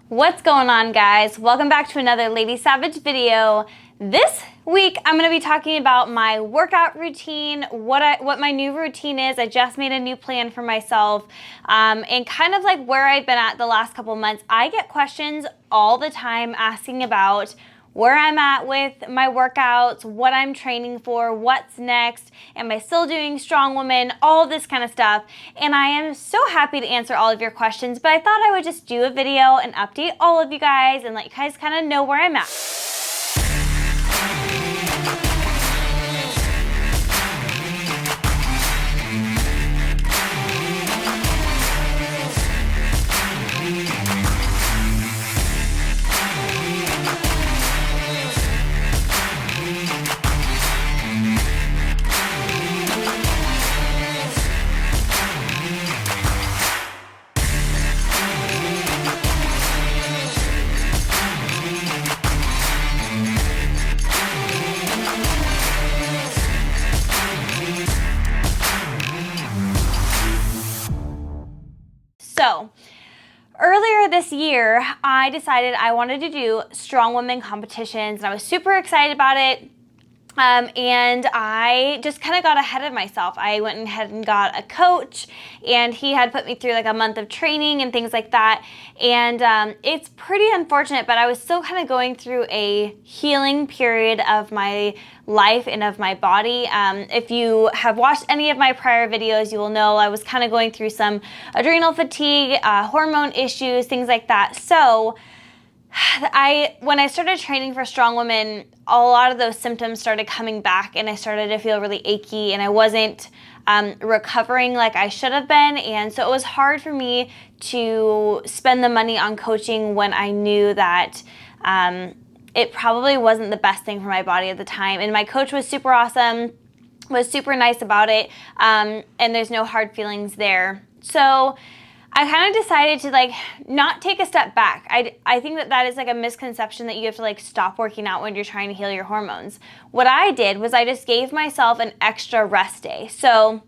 What's going on, guys? Welcome back to another Lady Savage video. This week I'm going to be talking about my workout routine, what my new routine is. I just made a new plan for myself, and kind of like where I've been at the last couple months. I get questions all the time asking about where I'm at with my workouts, what I'm training for, what's next, am I still doing Strong Woman, all of this kind of stuff. And I am so happy to answer all of your questions, but I thought I would just do a video and update all of you guys and let you guys kind of know where I'm at. So, earlier this year, I decided I wanted to do Strong Women competitions, and I was super excited about it. And I just kind of got ahead of myself. I went ahead and got a coach, and he had put me through like a month of training and things like that. And it's pretty unfortunate, but I was still kind of going through a healing period of my life and of my body. If you have watched any of my prior videos, you will know I was kind of going through some adrenal fatigue, hormone issues, things like that. So when I started training for Strong Women, a lot of those symptoms started coming back, and I started to feel really achy, and I wasn't recovering like I should have been. And so it was hard for me to spend the money on coaching when I knew that it probably wasn't the best thing for my body at the time. And my coach was super awesome, was super nice about it, and there's no hard feelings there. So I kind of decided to like not take a step back. I think that is like a misconception that you have to like stop working out when you're trying to heal your hormones. What I did was I just gave myself an extra rest day. So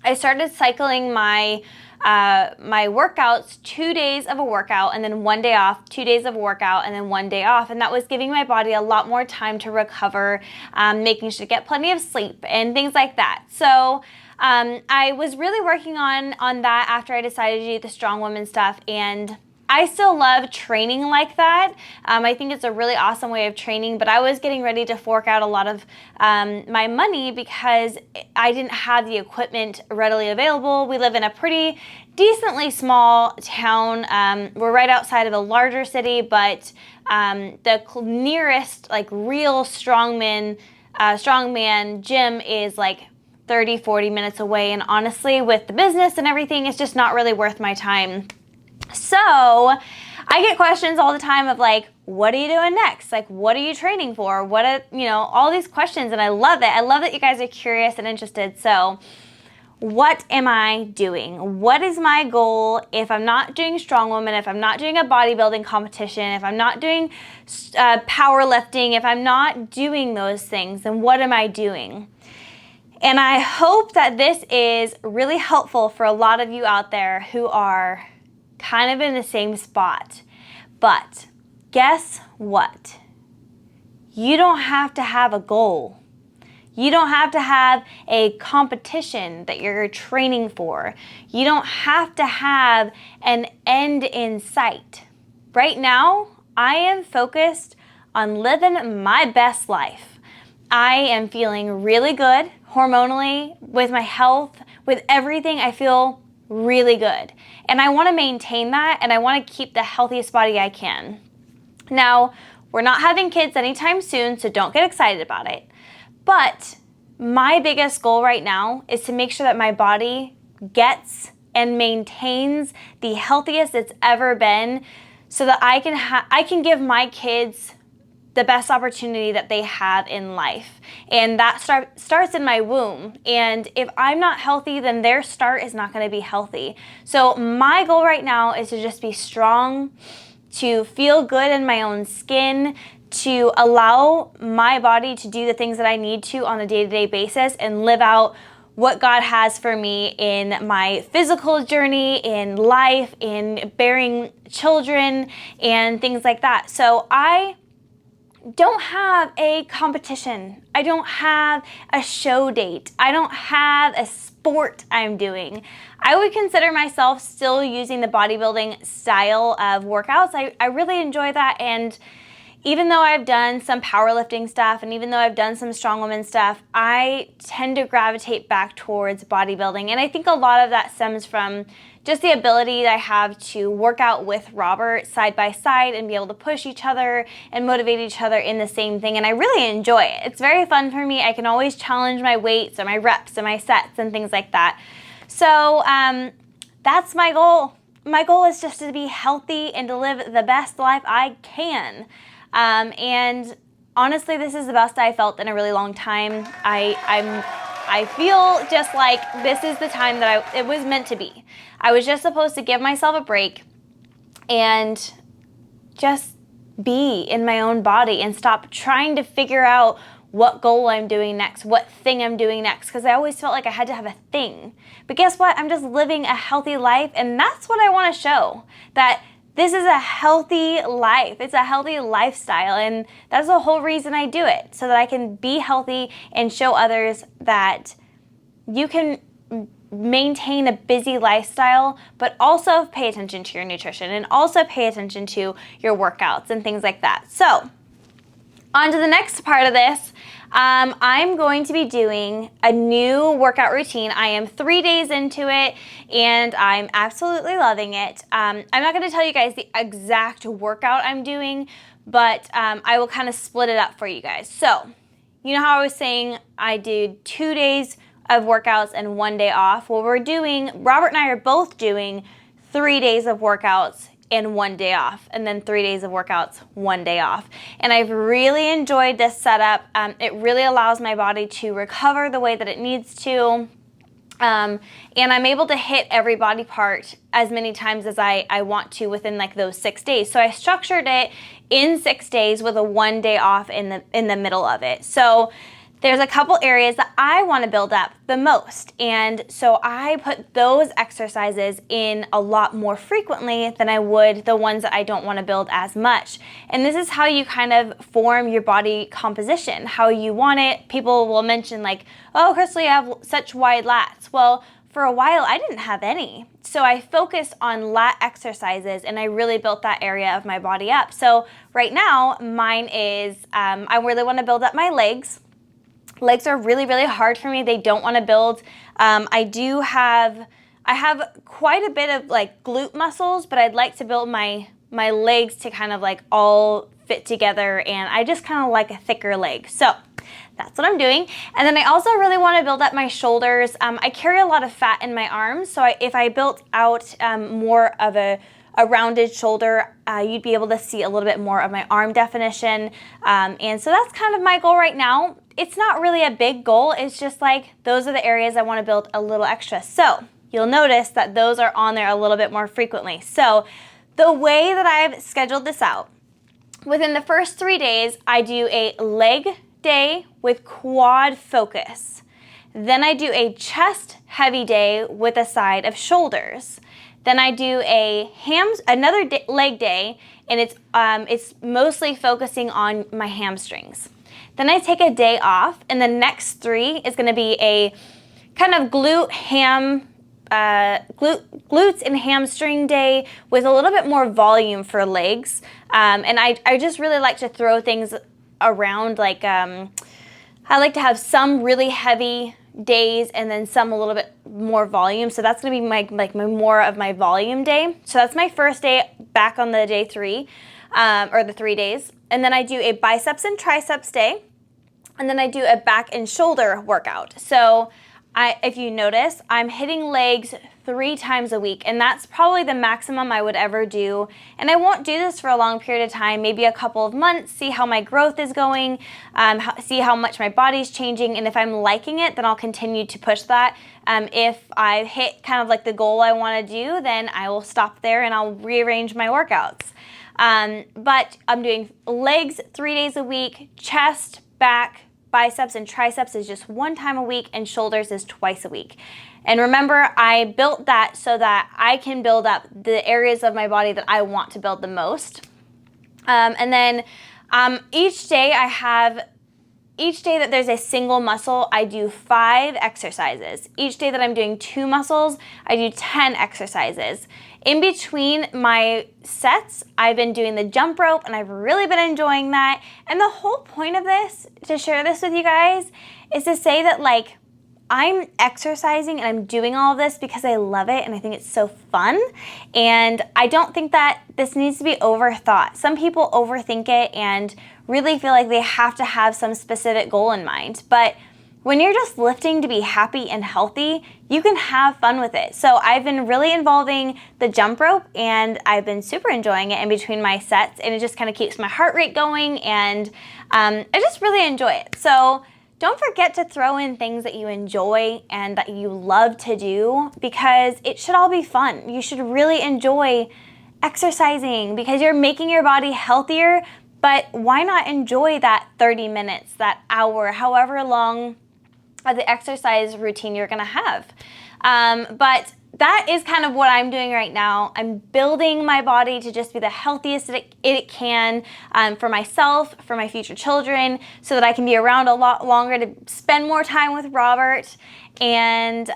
I started cycling my workouts, 2 days of a workout and then 1 day off, 2 days of a workout and then 1 day off. And that was giving my body a lot more time to recover, making sure to get plenty of sleep and things like that. So I was really working on that after I decided to do the Strong Woman stuff, and I still love training like that. I think it's a really awesome way of training, but I was getting ready to fork out a lot of my money because I didn't have the equipment readily available. We live in a pretty decently small town. We're right outside of a larger city, but the nearest like real strongman gym is like 30, 40 minutes away. And honestly, with the business and everything, it's just not really worth my time. So I get questions all the time of like, what are you doing next? Like, what are you training for? All these questions. And I love it. I love that you guys are curious and interested. So what am I doing? What is my goal if I'm not doing Strong Woman, if I'm not doing a bodybuilding competition, if I'm not doing powerlifting, if I'm not doing those things, then what am I doing? And I hope that this is really helpful for a lot of you out there who are kind of in the same spot. But guess what? You don't have to have a goal. You don't have to have a competition that you're training for. You don't have to have an end in sight. Right now, I am focused on living my best life. I am feeling really good hormonally, with my health, with everything. I feel really good. And I want to maintain that, and I want to keep the healthiest body I can. Now, we're not having kids anytime soon, so don't get excited about it. But my biggest goal right now is to make sure that my body gets and maintains the healthiest it's ever been, so that I can give my kids the best opportunity that they have in life. And that starts in my womb. And if I'm not healthy, then their start is not going to be healthy. So my goal right now is to just be strong, to feel good in my own skin, to allow my body to do the things that I need to on a day-to-day basis and live out what God has for me in my physical journey, in life, in bearing children, and things like that. So I don't have a competition. I don't have a show date. I don't have a sport I'm doing. I would consider myself still using the bodybuilding style of workouts. I really enjoy that, and even though I've done some powerlifting stuff and even though I've done some strong women stuff, I tend to gravitate back towards bodybuilding. And I think a lot of that stems from just the ability that I have to work out with Robert side by side and be able to push each other and motivate each other in the same thing. And I really enjoy it. It's very fun for me. I can always challenge my weights or my reps and my sets and things like that. So that's my goal. My goal is just to be healthy and to live the best life I can. And honestly, this is the best I felt in a really long time. I feel just like this is the time that it was meant to be. I was just supposed to give myself a break and just be in my own body and stop trying to figure out what goal I'm doing next, what thing I'm doing next, because I always felt like I had to have a thing. But guess what? I'm just living a healthy life, and that's what I want to show, that this is a healthy life. It's a healthy lifestyle, and that's the whole reason I do it, so that I can be healthy and show others that you can maintain a busy lifestyle, but also pay attention to your nutrition and also pay attention to your workouts and things like that. So, on to the next part of this. I'm going to be doing a new workout routine. I am 3 days into it, and I'm absolutely loving it. I'm not going to tell you guys the exact workout I'm doing, but I will kind of split it up for you guys. So, you know how I was saying I did 2 days of workouts and 1 day off? Well, Robert and I are both doing 3 days of workouts and 1 day off, and then 3 days of workouts, 1 day off. And I've really enjoyed this setup. It really allows my body to recover the way that it needs to. And I'm able to hit every body part as many times as I want to within like those 6 days. So I structured it in 6 days with a 1 day off in the middle of it. So there's a couple areas that I want to build up the most, and so I put those exercises in a lot more frequently than I would the ones that I don't want to build as much. And this is how you kind of form your body composition, how you want it. People will mention like, oh, Crystal, you have such wide lats. Well, for a while, I didn't have any. So I focused on lat exercises, and I really built that area of my body up. So right now, mine is, I really want to build up my legs. Legs are really, really hard for me. They don't want to build. I have quite a bit of like glute muscles, but I'd like to build my legs to kind of like all fit together, and I just kind of like a thicker leg. So that's what I'm doing. And then I also really want to build up my shoulders. I carry a lot of fat in my arms, so if I built out more of a rounded shoulder, you'd be able to see a little bit more of my arm definition. And so that's kind of my goal right now. It's not really a big goal. It's just like those are the areas I want to build a little extra. So you'll notice that those are on there a little bit more frequently. So the way that I've scheduled this out, within the first 3 days, I do a leg day with quad focus. Then I do a chest heavy day with a side of shoulders. Then I do another leg day, and it's mostly focusing on my hamstrings. Then I take a day off, and the next 3 is going to be a kind of glutes and hamstring day with a little bit more volume for legs. And I just really like to throw things around. Like I like to have some really heavy days and then some a little bit more volume. So that's going to be my more of my volume day. So that's my first day back on the day 3, or the 3 days. And then I do a biceps and triceps day. And then I do a back and shoulder workout. So if you notice, I'm hitting legs 3 times a week, and that's probably the maximum I would ever do. And I won't do this for a long period of time, maybe a couple of months, see how my growth is going, see how much my body's changing, and if I'm liking it, then I'll continue to push that. If I hit kind of like the goal I want to do, then I will stop there and I'll rearrange my workouts. But I'm doing legs 3 days a week, chest, back, biceps and triceps is just 1 time a week, and shoulders is twice a week. And remember, I built that so that I can build up the areas of my body that I want to build the most. And then each day that there's a single muscle, I do 5 exercises. Each day that I'm doing 2 muscles, I do 10 exercises. In between my sets, I've been doing the jump rope, and I've really been enjoying that. And the whole point of this, to share this with you guys, is to say that, like, I'm exercising and I'm doing all of this because I love it and I think it's so fun. And I don't think that this needs to be overthought. Some people overthink it and really feel like they have to have some specific goal in mind. But when you're just lifting to be happy and healthy, you can have fun with it. So I've been really involving the jump rope, and I've been super enjoying it in between my sets, and it just kind of keeps my heart rate going, and I just really enjoy it. So don't forget to throw in things that you enjoy and that you love to do, because it should all be fun. You should really enjoy exercising because you're making your body healthier, but why not enjoy that 30 minutes, that hour, however long of the exercise routine you're gonna have. But that is kind of what I'm doing right now. I'm building my body to just be the healthiest that it can for myself, for my future children, so that I can be around a lot longer to spend more time with Robert, and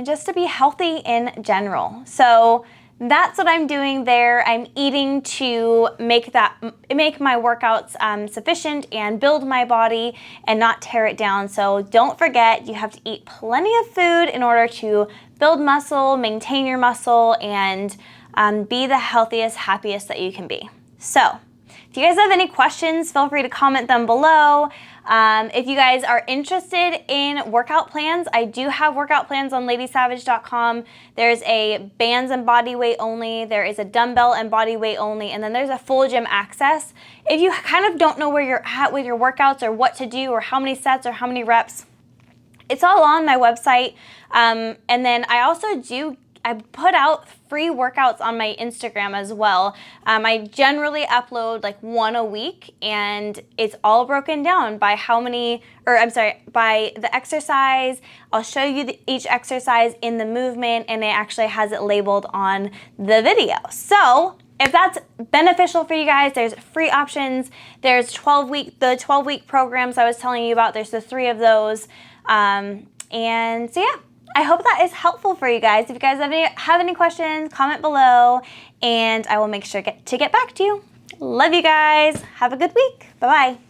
just to be healthy in general. So that's what I'm doing there. I'm eating to make my workouts sufficient and build my body and not tear it down. So don't forget, you have to eat plenty of food in order to build muscle, maintain your muscle, and be the healthiest, happiest that you can be. So if you guys have any questions, feel free to comment them below. If you guys are interested in workout plans, I do have workout plans on ladysavage.com. There's a bands and body weight only, there is a dumbbell and body weight only, and then there's a full gym access. If you kind of don't know where you're at with your workouts or what to do or how many sets or how many reps, it's all on my website. And then I put out free workouts on my Instagram as well. I generally upload like 1 a week, and it's all broken down by by the exercise. I'll show you each exercise in the movement, and it actually has it labeled on the video. So if that's beneficial for you guys, there's free options. There's the 12-week programs I was telling you about. There's the 3 of those. And so yeah, I hope that is helpful for you guys. If you guys have any questions, comment below, and I will make sure to get back to you. Love you guys. Have a good week. Bye-bye.